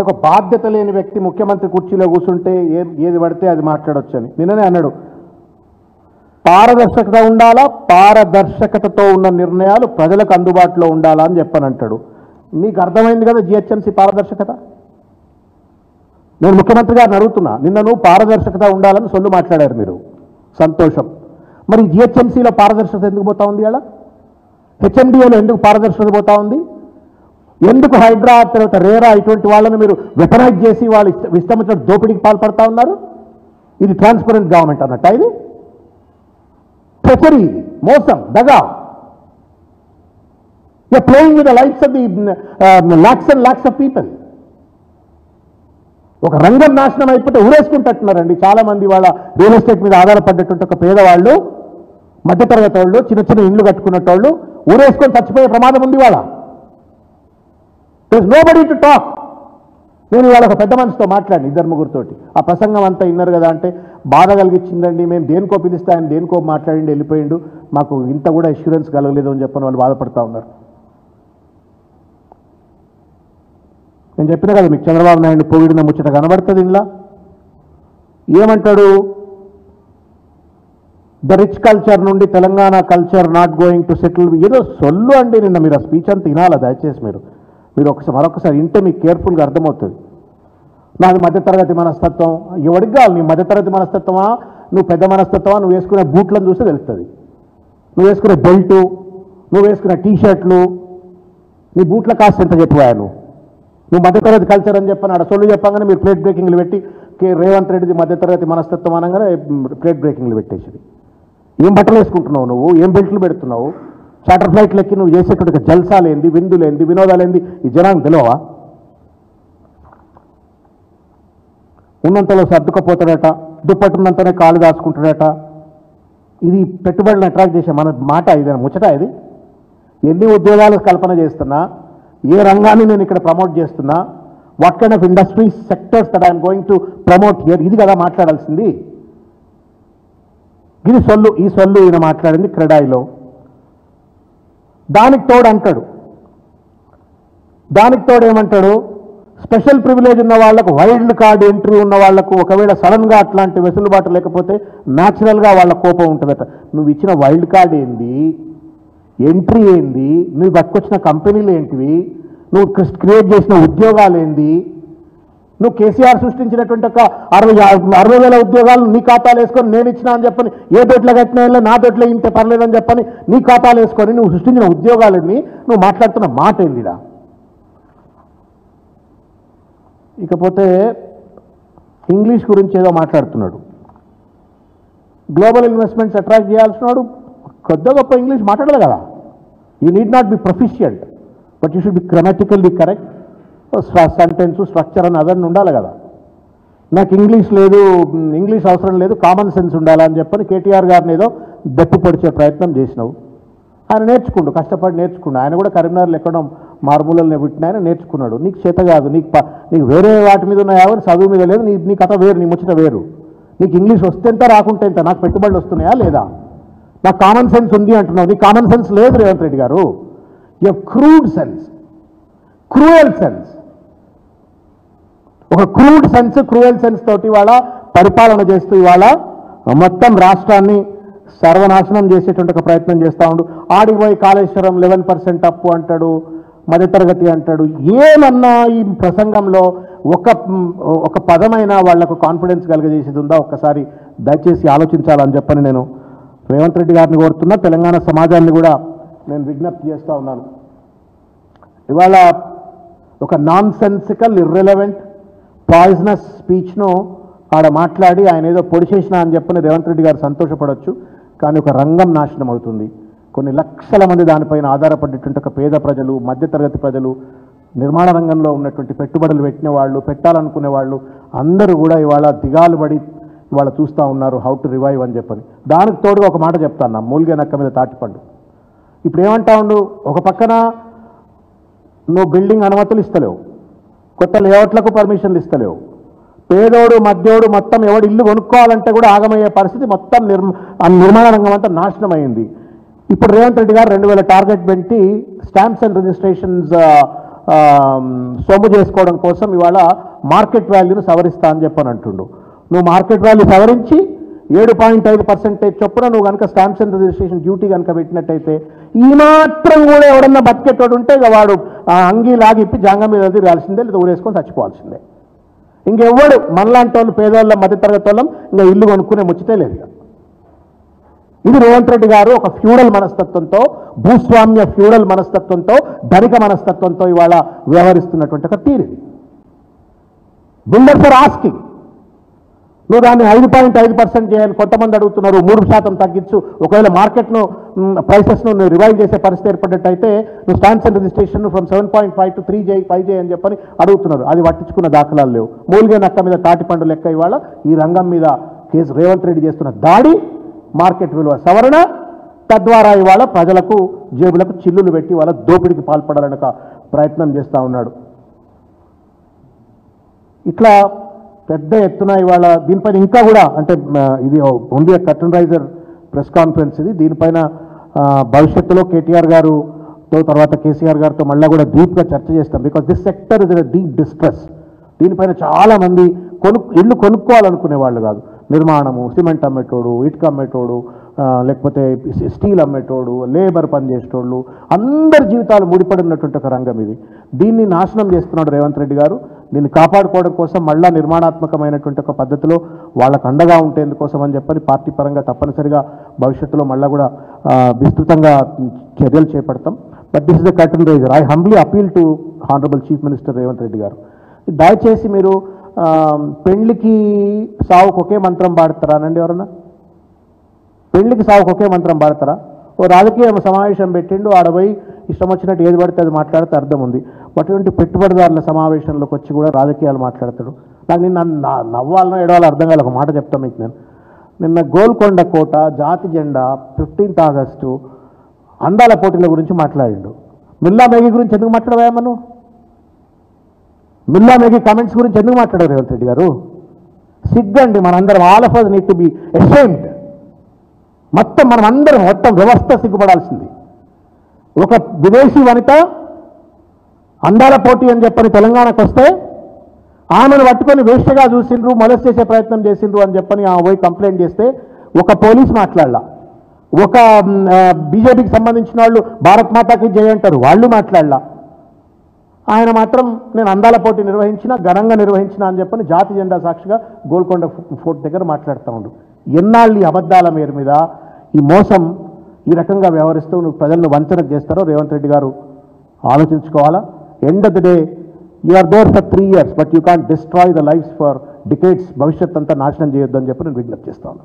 ఒక బాధ్యత లేని వ్యక్తి ముఖ్యమంత్రి కుర్చీలో కూర్చుంటే ఏది పడితే అది మాట్లాడొచ్చని నిన్ననే అన్నాడు. పారదర్శకత ఉండాలా, పారదర్శకతతో ఉన్న నిర్ణయాలు ప్రజలకు అందుబాటులో ఉండాలా అని చెప్పనంటాడు. మీకు అర్థమైంది కదా జిహెచ్ఎంసీ పారదర్శకత. నేను ముఖ్యమంత్రి గారిని అడుగుతున్నా, నిన్న నువ్వు పారదర్శకత ఉండాలని సొల్లు మాట్లాడారు మీరు, సంతోషం. మరి జిహెచ్ఎంసీలో పారదర్శకత ఎందుకు పోతా ఉంది? అలా హెచ్ఎండిఏలో ఎందుకు పారదర్శకత పోతా ఉంది? ఎందుకు హైడ్రా తర్వాత రేరా ఇటువంటి వాళ్ళని మీరు వెపనైజ్ చేసి వాళ్ళు ఇష్టం వచ్చిన దోపిడీకి పాల్పడతా ఉన్నారు? ఇది ట్రాన్స్పరెంట్ గవర్నమెంట్ అన్నట్ట? ఇది ట్రెచరీ, మోసం, దగా. You are playing with the lives of the lakhs and lakhs of people. ఒక రంగం నాశనం అయిపోతే ఊరేసుకుంటున్నారండి చాలా మంది. వాళ్ళ రియల్ ఎస్టేట్ మీద ఆధారపడ్డటువంటి ఒక పేదవాళ్ళు, మధ్యతరగతి వాళ్ళు, చిన్న చిన్న ఇండ్లు కట్టుకున్నట్టు ఊరేసుకొని చచ్చిపోయే ప్రమాదం ఉంది వాళ్ళ. There is nobody to talk. నేను ఇవాళ ఒక పెద్ద మనిషితో మాట్లాడి ఇద్దరు ముగ్గురితోటి ఆ ప్రసంగం అంతా విన్నారు కదా అంటే బాధ కలిగించిందండి. మేము దేనికో పిలిస్తే ఆయన దేనికో మాట్లాడిండి వెళ్ళిపోయిండు, మాకు ఇంత కూడా ఇన్సూరెన్స్ కలగలేదు అని చెప్పని వాళ్ళు బాధపడతా ఉన్నారు. నేను చెప్పిన కదా మీకు చంద్రబాబు నాయుడు పొగిడిన ముచ్చట కనబడుతుంది. ఇంట్లో ఏమంటాడు? ద రిచ్ కల్చర్ నుండి Telangana culture not going to settle. ఏదో సొల్లు అండి. నిన్న మీరు ఆ స్పీచ్ అంతా వినాలా దయచేసి మీరు మరొకసారి వింటే మీకు కేర్ఫుల్గా అర్థమవుతుంది. నాది మధ్యతరగతి మనస్తత్వం. ఎవరికి కావాలి నీ మధ్యతరగతి మనస్తత్వమా, నువ్వు పెద్ద మనస్తత్వమా? నువ్వు వేసుకునే బూట్లను చూస్తే తెలుస్తుంది. నువ్వు వేసుకునే బెల్టు, నువ్వు వేసుకునే టీషర్ట్లు, నీ బూట్ల కాస్ట్ ఎంత చెప్పావా? నువ్వు మధ్యతరగతి కల్చర్ అని చెప్పని ఆడ సొల్లు చెప్పగానే మీరు ప్లేట్ బ్రేకింగ్లు పెట్టి రేవంత్ రెడ్డిది మధ్యతరగతి మనస్తత్వం అనగానే ప్లేట్ బ్రేకింగ్లు పెట్టేసి ఏం బట్టలు వేసుకుంటున్నావు నువ్వు? ఏం బెల్ట్లు పెడుతున్నావు? చార్టర్ ఫ్లైట్లు ఎక్కి నువ్వు చేసేటువంటి జల్సాలేంది, విందులేంది, వినోదాలేంది ఈ జనానికి తెలియవా? ఉన్నంతలో సర్దుకపోతాడట, దుప్పట్టున్నంతనే కాళ్ళు దాచుకుంటాడట. ఇది పెట్టుబడులను అట్రాక్ట్ చేసే మన మాట, ఇది ముచ్చట. ఇది ఎన్ని ఉద్యోగాలు కల్పన చేస్తున్నా, ఏ రంగాన్ని నేను ఇక్కడ ప్రమోట్ చేస్తున్నా, what kind of industries sectors that I'm going to promote here, ఇది కదా మాట్లాడాల్సింది. ఇది సొల్లు. ఈ సొల్లు ఈయన మాట్లాడింది క్రెడాయిలో. దానికి తోడు ఏమంటాడు? స్పెషల్ ప్రివిలేజ్ ఉన్న వాళ్లకు, వైల్డ్ కార్డ్ ఎంట్రీ ఉన్న వాళ్లకు ఒకవేళ సడన్గా అట్లాంటి వెసులుబాటు లేకపోతే న్యాచురల్గా వాళ్ళ కోపం ఉంటుందట. నువ్వు ఇచ్చిన వైల్డ్ కార్డ్ ఏంది, ఎంట్రీ ఏంది, నువ్వు పట్టుకొచ్చిన కంపెనీలు ఏంటివి, నువ్వు క్రియేట్ చేసిన ఉద్యోగాలు ఏంది, నువ్వు కేసీఆర్ సృష్టించినటువంటి ఒక 60,000 ఉద్యోగాలు నీ ఖాతాలు వేసుకొని నేను ఇచ్చినా అని చెప్పని, ఏ దొడ్లో కట్టినా నా దొడ్లో ఇంతే పర్లేదని చెప్పని నీ ఖాతాలు వేసుకొని నువ్వు సృష్టించిన ఉద్యోగాలని నువ్వు మాట్లాడుతున్న మాట ఏందిరా? ఇకపోతే ఇంగ్లీష్ గురించి ఏదో మాట్లాడుతున్నాడు. గ్లోబల్ ఇన్వెస్ట్మెంట్స్ అట్రాక్ట్ చేయాల్సిన వాడు కొద్దిగా గొప్ప ఇంగ్లీష్ మాట్లాడాలి కదా. You need not be proficient, but you should be grammatically correct. Sentence structure అని అదన్నీ ఉండాలి కదా. నాకు ఇంగ్లీష్ లేదు, ఇంగ్లీష్ అవసరం లేదు, కామన్ సెన్స్ ఉండాలని చెప్పని కేటీఆర్ గారిని ఏదో దెప్పు పొడిచే ప్రయత్నం చేసినావు. ఆయన నేర్చుకుండు, కష్టపడి నేర్చుకుండు. ఆయన కూడా కరీంనగర్లో ఎక్కడో మారుమూలనే పుట్టిన ఆయన నేర్చుకున్నాడు. నీకు చేత కాదు, నీకు వేరే వాటి మీద ఉన్నాయా, చదువు మీద లేదు, నీ కథ వేరు, నీ ముచ్చట వేరు. నీకు ఇంగ్లీష్ వస్తే ఎంత రాకుంటే ఎంత, నాకు పెట్టుబడులు వస్తున్నాయా లేదా, నాకు కామన్ సెన్స్ ఉంది అంటున్నావు. నీకు కామన్ సెన్స్ లేదు రేవంత్ రెడ్డి గారు. You have crude sense, cruel sense. ఒక క్రూడ్ సెన్స్, క్రూయల్ సెన్స్ తోటి ఇవాళ పరిపాలన చేస్తూ ఇవాళ మొత్తం రాష్ట్రాన్ని సర్వనాశనం చేసేటువంటి ఒక ప్రయత్నం చేస్తూ ఉండు. ఆడిపోయి కాళేశ్వరం 11% అప్పు అంటాడు, మధ్యతరగతి అంటాడు. ఏమన్నా ఈ ప్రసంగంలో ఒక పదమైన వాళ్లకు కాన్ఫిడెన్స్ కలిగజేసేది ఉందా? ఒక్కసారి దయచేసి ఆలోచించాలని చెప్పని నేను రేవంత్ రెడ్డి గారిని కోరుతున్నా. తెలంగాణ సమాజాన్ని కూడా నేను విజ్ఞప్తి చేస్తూ ఉన్నాను. ఇవాళ ఒక నాన్ సెన్సికల్, ఇర్రెలవెంట్, పాయిజనస్ స్పీచ్ను ఆడ మాట్లాడి ఆయన ఏదో పొడి చేసినా అని చెప్పని రేవంత్ రెడ్డి గారు సంతోషపడవచ్చు. కానీ ఒక రంగం నాశనం అవుతుంది. కొన్ని లక్షల మంది దానిపైన ఆధారపడేటువంటి ఒక పేద ప్రజలు, మధ్యతరగతి ప్రజలు, నిర్మాణ రంగంలో ఉన్నటువంటి పెట్టుబడులు పెట్టిన వాళ్ళు, పెట్టాలనుకునే వాళ్ళు అందరూ కూడా ఇవాళ దిగాలు పడి ఇవాళ చూస్తూ ఉన్నారు హౌ టు రివైవ్ అని చెప్పని. దానికి తోడుగా ఒక మాట చెప్తాను, మూలిగే నక్క మీద తాటిపండు. ఇప్పుడు ఏమంటా ఉండు, ఒక పక్కన నువ్వు బిల్డింగ్ అనుమతులు ఇస్తలేవు, కొత్త లేఅవుట్లకు పర్మిషన్లు ఇస్తలేవు, పేదోడు మధ్యోడు మొత్తం ఎవడు ఇల్లు కొనుక్కోవాలంటే కూడా ఆగమయ్యే పరిస్థితి, మొత్తం నిర్మాణ రంగం అంతా నాశనం అయింది. ఇప్పుడు రేవంత్ రెడ్డి గారు 2000 టార్గెట్ పెట్టి స్టాంప్స్ అండ్ రిజిస్ట్రేషన్స్ సొమ్ము చేసుకోవడం కోసం ఇవాళ మార్కెట్ వాల్యూను సవరిస్తా అని చెప్పని అంటుండు. నువ్వు మార్కెట్ వాల్యూ సవరించి 7.5% చొప్పున నువ్వు కనుక స్టాంప్స్ అండ్ రిజిస్ట్రేషన్ డ్యూటీ కనుక పెట్టినట్టయితే ఈ మాత్రం కూడా ఎవడన్నా బతికేటోడు ఉంటే ఇక వాడు అంగీ లాగిప్పి జాంగం మీద రాల్సిందే, లేదా ఊరేసుకొని చచ్చిపోవాల్సిందే. ఇంకెవ్వడు మనలాంటి వాళ్ళు పేదవాళ్ళ మధ్యతరగతి వాళ్ళం ఇంకా ఇల్లు కొనుక్కునే ముచ్చితే లేదు. ఇది రేవంత్ రెడ్డి గారు ఒక ఫ్యూడల్ మనస్తత్వంతో, భూస్వామ్య ఫ్యూడల్ మనస్తత్వంతో, ధనిక మనస్తత్వంతో ఇవాళ వ్యవహరిస్తున్నటువంటి ఒక తీరు. బిల్డర్స్ ఆర్ ఆస్కింగ్, నువ్వు దాన్ని 5.5% చేయని కొంతమంది అడుగుతున్నారు, 3% తగ్గించు, ఒకవేళ మార్కెట్ను ప్రైసెస్ను నువ్వు రివైవ్ చేసే పరిస్థితి ఏర్పడ్డట్టయితే నువ్వు stamps and registration from 7.5 to 3 చేయి, 5 చేయి అని చెప్పని అడుగుతున్నారు. అది పట్టించుకున్న దాఖలాలు లేవు. మూలిగే నక్క మీద తాటిపండు లెక్క ఇవాళ ఈ రంగం మీద రేవంత్ రెడ్డి చేస్తున్న దాడి, మార్కెట్ విలువ సవరణ, తద్వారా ఇవాళ ప్రజలకు జేబులకు చిల్లులు పెట్టి వాళ్ళ దోపిడికి పాల్పడాలని ఒక ప్రయత్నం చేస్తూ ఉన్నాడు. ఇట్లా పెద్ద ఎత్తున ఇవాళ దీనిపైన ఇంకా కూడా అంటే ఇది only curtain raiser press conference ఇది. దీనిపైన భవిష్యత్తులో కేటీఆర్ గారుతో తర్వాత కేసీఆర్ గారితో మళ్ళీ కూడా డీప్గా చర్చ చేస్తాం. Because this sector is deep distress. దీనిపైన చాలామంది ఇల్లు కొనుక్కోవాలనుకునే వాళ్ళు కాదు, నిర్మాణము, సిమెంట్ అమ్మేటోడు, ఇటుక అమ్మేటోడు, లేకపోతే స్టీల్ అమ్మేటోడు, లేబర్ పనిచేసేటోళ్ళు, అందరి జీవితాలు ముడిపడి ఉన్నటువంటి ఒక రంగం ఇది. దీన్ని నాశనం చేస్తున్నాడు రేవంత్ రెడ్డి గారు. దీన్ని కాపాడుకోవడం కోసం మళ్ళా నిర్మాణాత్మకమైనటువంటి ఒక పద్ధతిలో వాళ్ళకు అండగా ఉండేందుకోసం అని చెప్పని పార్టీ పరంగా తప్పనిసరిగా భవిష్యత్తులో మళ్ళా కూడా విస్తృతంగా చర్యలు చేపడతాం. But this is the curtain raiser. I humbly appeal to honourable chief minister Revanth Reddy garu, దయచేసి మీరు పెళ్లికి సావుకు ఒకే మంత్రం పాడతారా అనండి? ఎవరన్నా పెళ్లికి సావుకు ఒకే మంత్రం పాడతారా? ఓ రాజకీయ సమావేశం పెట్టిండు, ఆడపోయి ఇష్టం వచ్చినట్టు ఏది పడితే అది మాట్లాడితే అర్థం ఉంది. అటువంటి పెట్టుబడిదారుల సమావేశంలోకి వచ్చి కూడా రాజకీయాలు మాట్లాడతాడు. నాకు నిన్న నవ్వాలనో ఏడవాలో అర్థం కాదు. ఒక మాట చెప్తాను మీకు నేను. నిన్న గోల్కొండ కోట, జాతి జెండా, 15th ఆగస్టు అందాల పోటీల గురించి మాట్లాడిండు. మిల్లా మేఘీ గురించి ఎందుకు మాట్లాడవా మనం? మిల్లా మేఘీ కామెంట్స్ గురించి ఎందుకు మాట్లాడారు రేవంత్ రెడ్డి గారు? సిగ్గండి. మనందరం all of us need to be ashamed. మొత్తం వ్యవస్థ సిగ్గుపడాల్సింది. ఒక విదేశీ వనిత అందాల పోటీ అని చెప్పని తెలంగాణకు వస్తే ఆమెను పట్టుకొని వేష్యగా చూసిండ్రు, మొలస్ చేసే ప్రయత్నం చేసిండ్రు అని చెప్పని ఆమె పోయి కంప్లైంట్ చేస్తే ఒక పోలీస్ మాట్లాడలా, ఒక బీజేపీకి సంబంధించిన వాళ్ళు భారత్ మాతాకి జై అంటారు, వాళ్ళు మాట్లాడలా. ఆయన మాత్రం నేను అందాల పోటీ నిర్వహించిన, ఘనంగా నిర్వహించిన అని చెప్పని జాతి జెండా సాక్షిగా గోల్కొండ ఫోర్ట్ దగ్గర మాట్లాడుతూ ఉండు. ఎన్నాళ్ళు ఈ అబద్ధాల మీద ఈ మోసం ఈ రకంగా వ్యవహరిస్తూ నువ్వు ప్రజలను వంచన చేస్తారో రేవంత్ రెడ్డి గారు ఆలోచించుకోవాలా. End of the day you are there for 3 years, but you can't destroy the lives for decades. భవిష్యత్ అంతా నాశనం చేయొద్దని చెప్పి నేను విజ్ఞప్తి చేస్తాను.